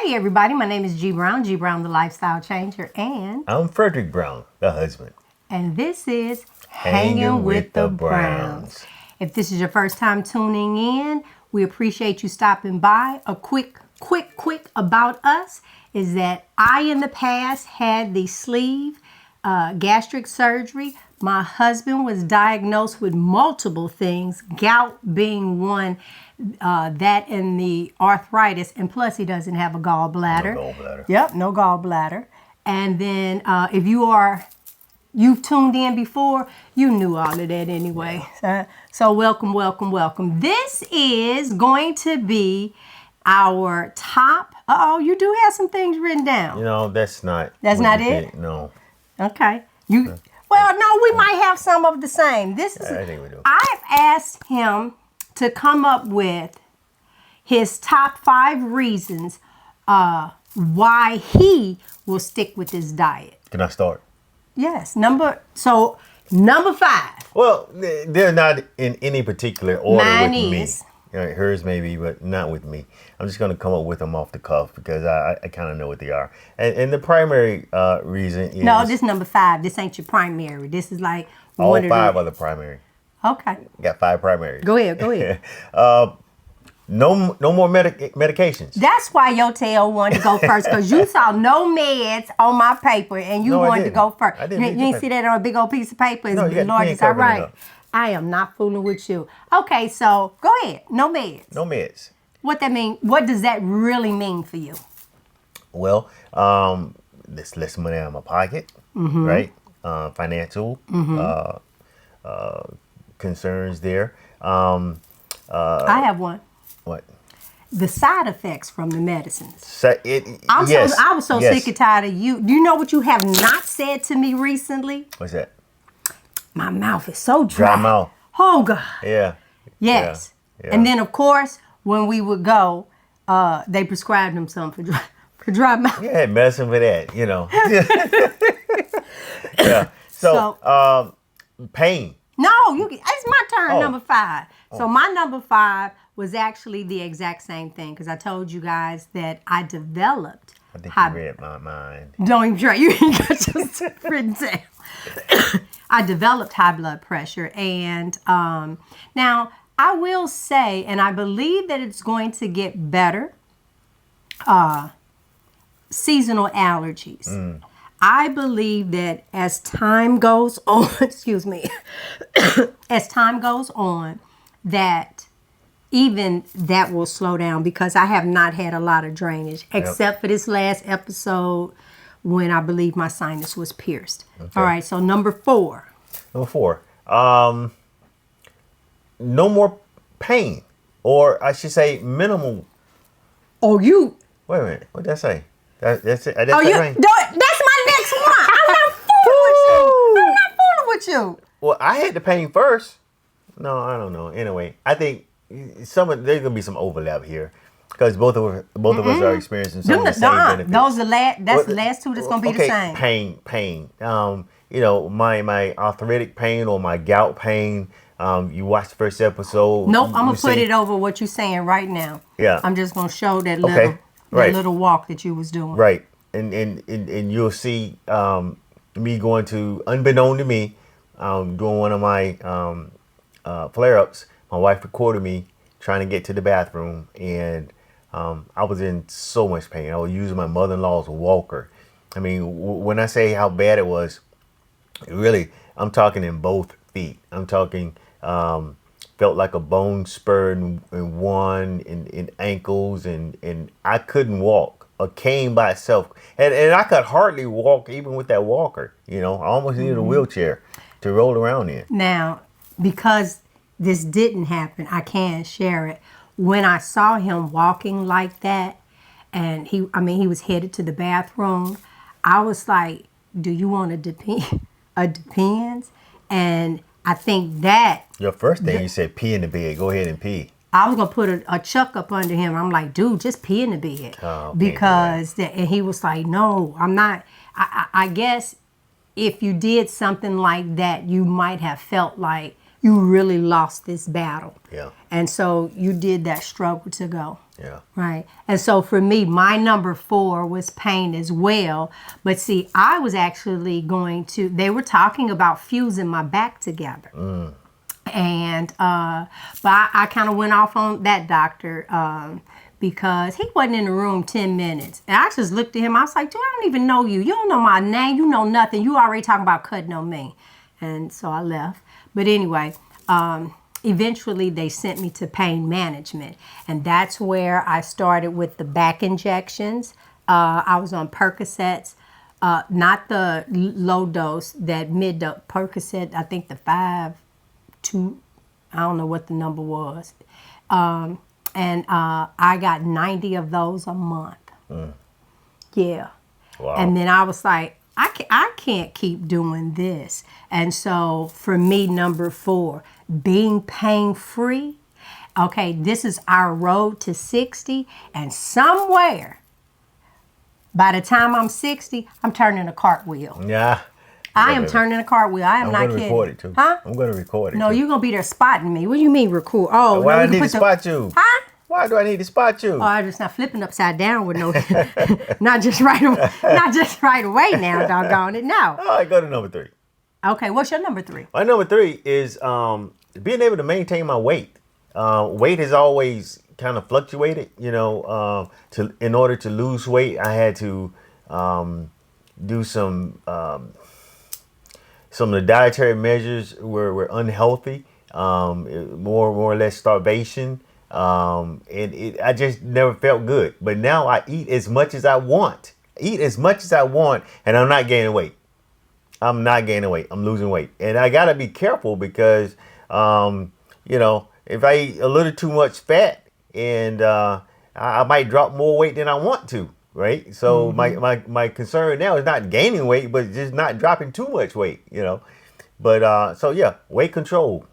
Hey everybody, my name is G Brown, the Lifestyle Changer, and I'm Frederick Brown, the husband. And this is Hanging with the Browns. If this is your first time tuning in, we appreciate you stopping by. A quick about us is that I in the past had the sleeve gastric surgery. My husband was diagnosed with multiple things, gout being one, that and the arthritis, and plus he doesn't have a gallbladder. No gallbladder. Yep, no gallbladder. And then if you've tuned in before, you knew all of that anyway. So welcome. This is going to be our top. You do have some things written down. You know, that's not it? No. Okay. Well, no, we might have some of the same. I think we do. I've asked him to come up with his top 5 reasons why he will stick with this diet. Can I start? Yes. Number 5. Well, they're not in any particular order Mine with is. me. Hers maybe, but not with me. I'm just going to come up with them off the cuff because I kind of know what they are. And the primary reason is... No, this number 5. This ain't your primary. This is like... all 5 are the primary. Okay. Got 5 primaries. Go ahead. No more medications. That's why your tail wanted to go first, because you saw no meds on my paper and you wanted to go first. I didn't. You didn't see that on a big old piece of paper? No, It's largest. All right. I am not fooling with you. Okay, so go ahead. No meds. No meds. What that mean? What does that really mean for you? Well, there's less money out of my pocket, right? Financial concerns there. I have one. What? The side effects from the medicines. Yes. I was so sick and tired of you. Do you know what you have not said to me recently? What's that? My mouth is so dry. Dry mouth. Oh, God. Yeah. Yes. Yeah. And then, of course, when we would go, they prescribed him some for dry mouth. Yeah, medicine for that, you know. Yeah. So, pain. No, it's my turn, number 5. Oh. So my number 5 was actually the exact same thing, because I told you guys that I developed. I think you read my mind. Don't even try. You ain't got your stuff written down. I developed high blood pressure. And now I will say, and I believe that it's going to get better, seasonal allergies. I believe that as time goes on, as time goes on, that even that will slow down, because I have not had a lot of drainage, except for this last episode when I believe my sinus was pierced. Okay. All right, so number 4. Number 4, no more pain, or I should say minimal. Oh, you. Wait a minute, what did I say? That's it. That's my next one. I'm not fooling with you. Well, I had the pain first. No, I don't know. Anyway, I think there's gonna be some overlap here, because both of us are experiencing some of the same benefits. That's the last 2 that's gonna be the same. Pain. You know, my arthritic pain or my gout pain. You watched the first episode. Nope, I'm gonna put it over what you're saying right now. Yeah. I'm just gonna show that little walk that you was doing. Right, and you'll see me going to, unbeknown to me, doing one of my flare-ups. My wife recorded me trying to get to the bathroom, and I was in so much pain. I was using my mother-in-law's walker. I mean, when I say how bad it was, really, I'm talking in both feet. I'm talking felt like a bone spur in one, in ankles, and I couldn't walk. A cane by itself, and I could hardly walk even with that walker. You know, I almost needed a wheelchair to roll around in. Now, because this didn't happen, I can share it. When I saw him walking like that, and he was headed to the bathroom, I was like, do you want a Depends? And I think that... Your first thing, you said pee in the bed. Go ahead and pee. I was going to put a chuck up under him. I'm like, dude, just pee in the bed. Oh, okay, because, and he was like, no, I'm not. I guess if you did something like that, you might have felt like you really lost this battle. Yeah. And so you did that struggle to go. Yeah. Right. And so for me, my number 4 was pain as well. But see, I was actually they were talking about fusing my back together. And, but I kind of went off on that doctor because he wasn't in the room 10 minutes. And I just looked at him. I was like, dude, I don't even know you. You don't know my name. You know nothing. You already talking about cutting on me. And so I left. But anyway, eventually they sent me to pain management. And that's where I started with the back injections. I was on Percocets, not the low dose, that mid dose Percocet, I think the 5-2, I don't know what the number was. And I got 90 of those a month. Yeah. Wow. And then I was like, I can't keep doing this. And so for me, number 4, being pain-free. Okay, this is our road to 60. And somewhere, by the time I'm 60, I'm turning a cartwheel. Yeah. I am turning a cartwheel. I am not kidding. I'm going to record it too. Huh? I'm going to record it. No, too. you're going to be there spotting me. What do you mean record? Oh, Why no, I you need can to put the- spot you? Huh? Why do I need to spot you? Oh, I'm just not flipping upside down with no, not just right away now, doggone it. No. All right, go to number 3. Okay, what's your number 3? My number 3 is being able to maintain my weight. Weight has always kind of fluctuated. You know, in order to lose weight, I had to do some of the dietary measures were unhealthy. More or less starvation. I just never felt good. But now I eat as much as I want. And I'm not gaining weight. I'm losing weight. And I got to be careful because, if I eat a little too much fat and I might drop more weight than I want to, right? So my concern now is not gaining weight, but just not dropping too much weight, But so yeah, weight control.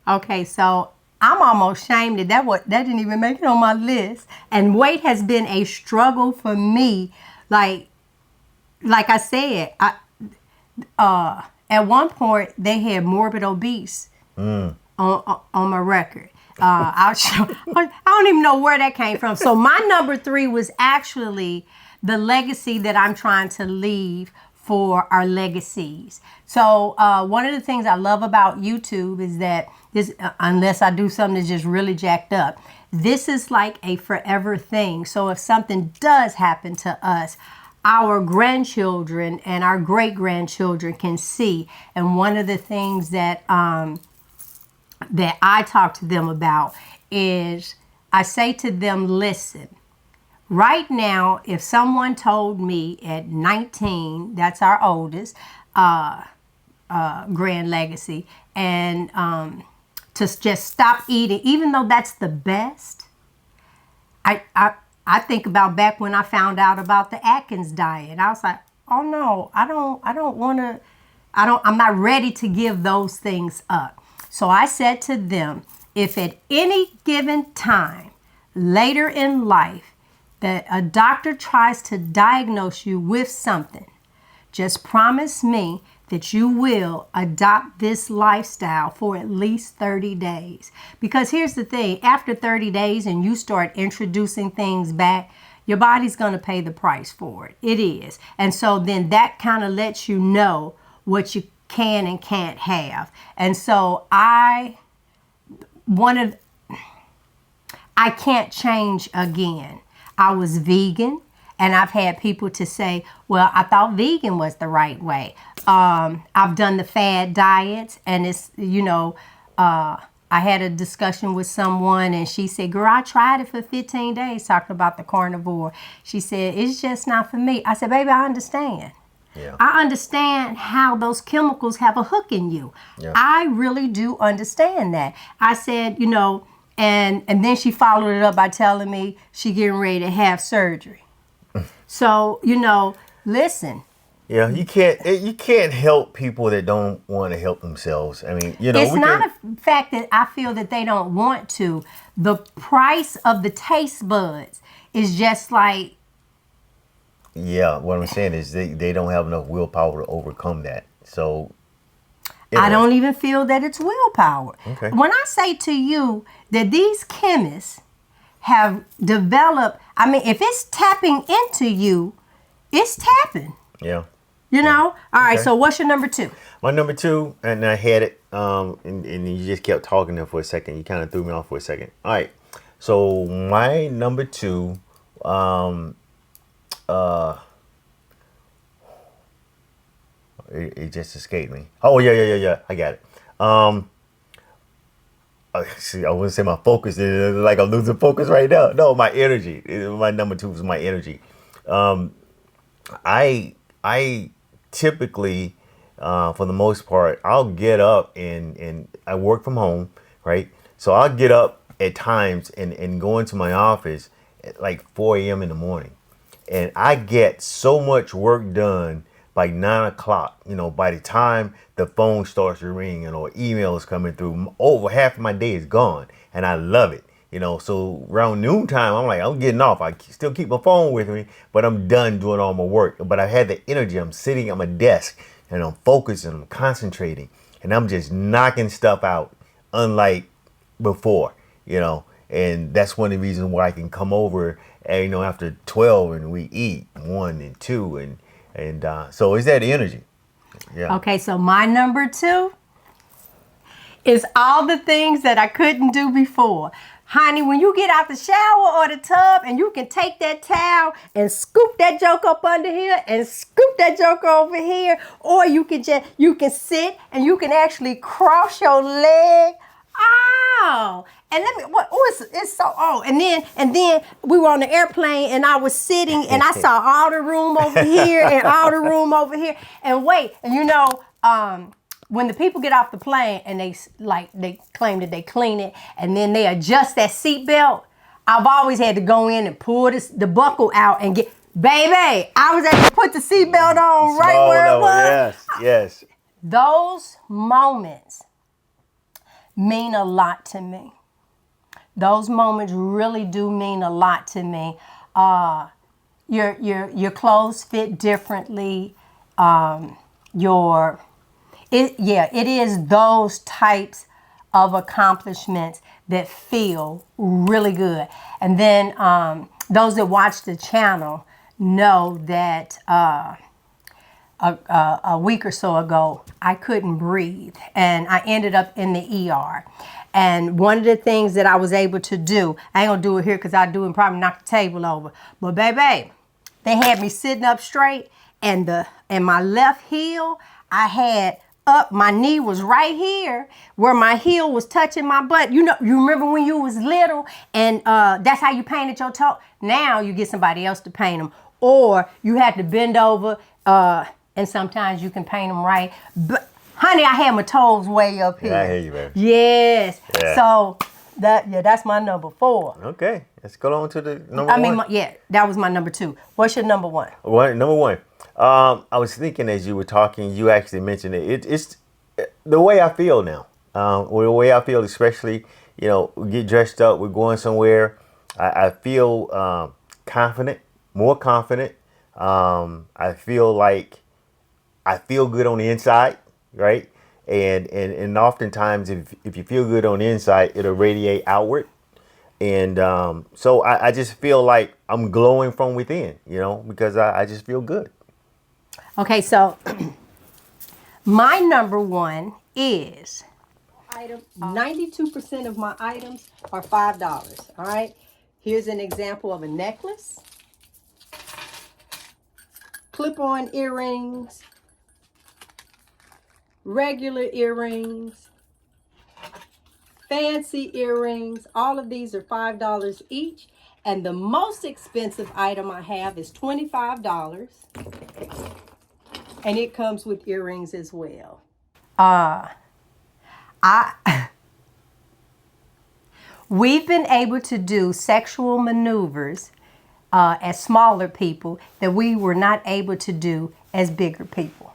Okay, so I'm almost ashamed that didn't even make it on my list. And weight has been a struggle for me. Like I said, at one point they had morbid obese on my record. I don't even know where that came from. So my number 3 was actually the legacy that I'm trying to leave for our legacies. So one of the things I love about YouTube is that this, unless I do something that's just really jacked up, this is like a forever thing. So if something does happen to us, our grandchildren and our great-grandchildren can see. And one of the things that that I talk to them about is I say to them, listen, right now, if someone told me at 19, that's our oldest, grand legacy, and to just stop eating, even though that's the best, I think about back when I found out about the Atkins diet. I was like, oh no, I'm not ready to give those things up. So I said to them, if at any given time later in life that a doctor tries to diagnose you with something, just promise me that you will adopt this lifestyle for at least 30 days. Because here's the thing, after 30 days and you start introducing things back, your body's gonna pay the price for it. It is. And so then that kind of lets you know what you can and can't have. And so I can't change again. I was vegan, and I've had people to say, well, I thought vegan was the right way. I've done the fad diets, and it's, I had a discussion with someone, and she said, girl, I tried it for 15 days, talking about the carnivore. She said, it's just not for me. I said, baby, I understand. Yeah. I understand how those chemicals have a hook in you. Yeah. I really do understand that. I said, and then she followed it up by telling me she getting ready to have surgery. So, listen. Yeah, you can't help people that don't want to help themselves. I mean, it's not a fact that I feel that they don't want to. The price of the taste buds is just like. Yeah, what I'm saying is they don't have enough willpower to overcome that. So. I don't even feel that it's willpower. Okay. When I say to you that these chemists have developed, I mean, if it's tapping into you, it's tapping. Yeah. You know? All right, Okay. so what's your number 2? My number 2, and I had it, and you just kept talking there for a second. You kind of threw me off for a second. All right. So my number 2, it just escaped me. Oh yeah. I got it. See, I wouldn't say my focus. Like I'm losing focus right now. No, my energy. My number 2 is my energy. I typically, for the most part, I'll get up and I work from home, right? So I'll get up at times and go into my office at like 4 a.m. in the morning. And I get so much work done by 9 o'clock. You know, by the time the phone starts to ring and or emails coming through, over half of my day is gone. And I love it. You know, so around noontime, I'm like, I'm getting off. I still keep my phone with me, but I'm done doing all my work. But I had the energy. I'm sitting at my desk and I'm focusing, I'm concentrating, and I'm just knocking stuff out, unlike before, you know. And that's one of the reasons why I can come over, and, you know, after 12 and we eat 1 and 2. And so is that energy? Yeah. Okay, so my number 2 is all the things that I couldn't do before. Honey, when you get out the shower or the tub and you can take that towel and scoop that joke up under here and scoop that joke over here, or you can sit and you can actually cross your leg. Oh, and and then we were on the airplane and I was sitting and I saw all the room over here and all the room over here. And wait, and you know, when the people get off the plane and they claim that they clean it and then they adjust that seatbelt, I've always had to go in and pull the buckle out and get, baby, I was able to put the seatbelt on right where it was. Yes. Those moments mean a lot to me. Those moments really do mean a lot to me. Your clothes fit differently. It is those types of accomplishments that feel really good. And then those that watch the channel know that a week or so ago, I couldn't breathe and I ended up in the ER. And one of the things that I was able to do, I ain't gonna do it here because I do and probably knock the table over. But baby, they had me sitting up straight and my left heel, I had up, my knee was right here where my heel was touching my butt. You know, you remember when you was little and that's how you painted your toe? Now you get somebody else to paint them. Or you had to bend over and sometimes you can paint them right. But honey, I had my toes way up here. Yeah, I hear you, baby. Yes. Yeah. So that's my number 4. Okay, let's go on to the number 1. That was my number 2. What's your number 1? Number 1. I was thinking as you were talking, you actually mentioned it. It's the way I feel now. The way I feel, especially, you know, we get dressed up, we're going somewhere. I feel confident, more confident. I feel like I feel good on the inside, right? And oftentimes, if you feel good on the inside, it'll radiate outward. And so I just feel like I'm glowing from within, you know, because I just feel good. Okay, so my number 1 is 92% of my items are $5. All right, here's an example of a necklace, clip-on earrings, regular earrings, fancy earrings. All of these are $5 each. And the most expensive item I have is $25. And it comes with earrings as well. We've been able to do sexual maneuvers as smaller people that we were not able to do as bigger people.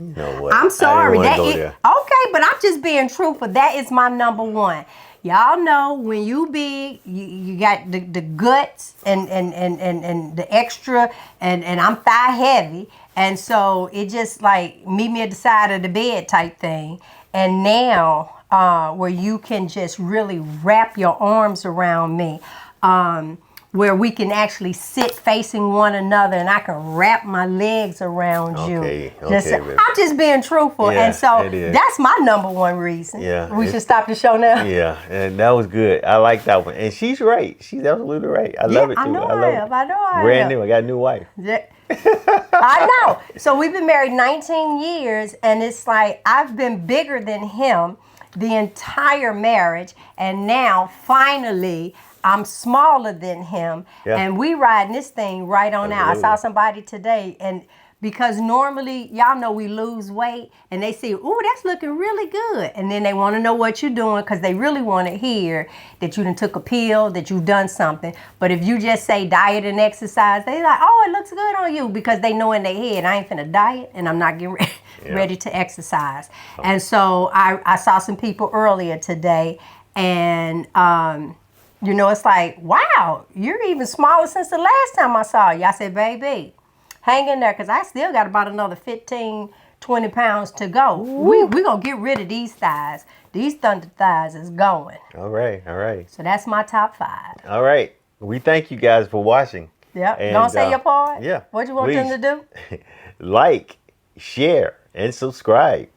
You know what? I'm sorry. Okay, but I'm just being truthful. That is my number 1. Y'all know when you big, you got the guts and the extra, and I'm thigh heavy. And so it just like meet me at the side of the bed type thing. And now where you can just really wrap your arms around me. where we can actually sit facing one another and I can wrap my legs around you. Okay, baby. I'm just being truthful. Yeah, and so it is. that's my #1 reason. Yeah, We should stop the show now. Yeah, and that was good. I like that one. And she's right. She's absolutely right. I love it too. I know I love I it. am. I know I Brand am. new. I got a new wife. Yeah. I know. So we've been married 19 years, and it's like I've been bigger than him the entire marriage, and now finally I'm smaller than him, and we riding this thing right on out. I saw somebody today, and because normally, y'all know we lose weight, and they say, ooh, that's looking really good. And then they want to know what you're doing because they really want to hear that you done took a pill, that you've done something. But if you just say diet and exercise, they like, oh, it looks good on you, because they know in their head, I ain't finna diet and I'm not getting ready to exercise. And so I saw some people earlier today, and you know, it's like, wow, you're even smaller since the last time I saw you. I said, baby, hang in there, because I still got about another 15, 20 pounds to go. We going to get rid of these thighs. These thunder thighs is going. All right. All right. So that's my top 5. All right. We thank you guys for watching. Yep. And, Don't say your part. Yeah. What you want them to do? Like, share, and subscribe.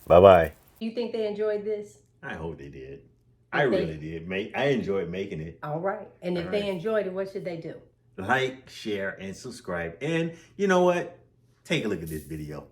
Bye-bye. You think they enjoyed this? I hope they did. I really did. I enjoyed making it. All right. And if they enjoyed it, what should they do? Like, share, and subscribe. And you know what? Take a look at this video.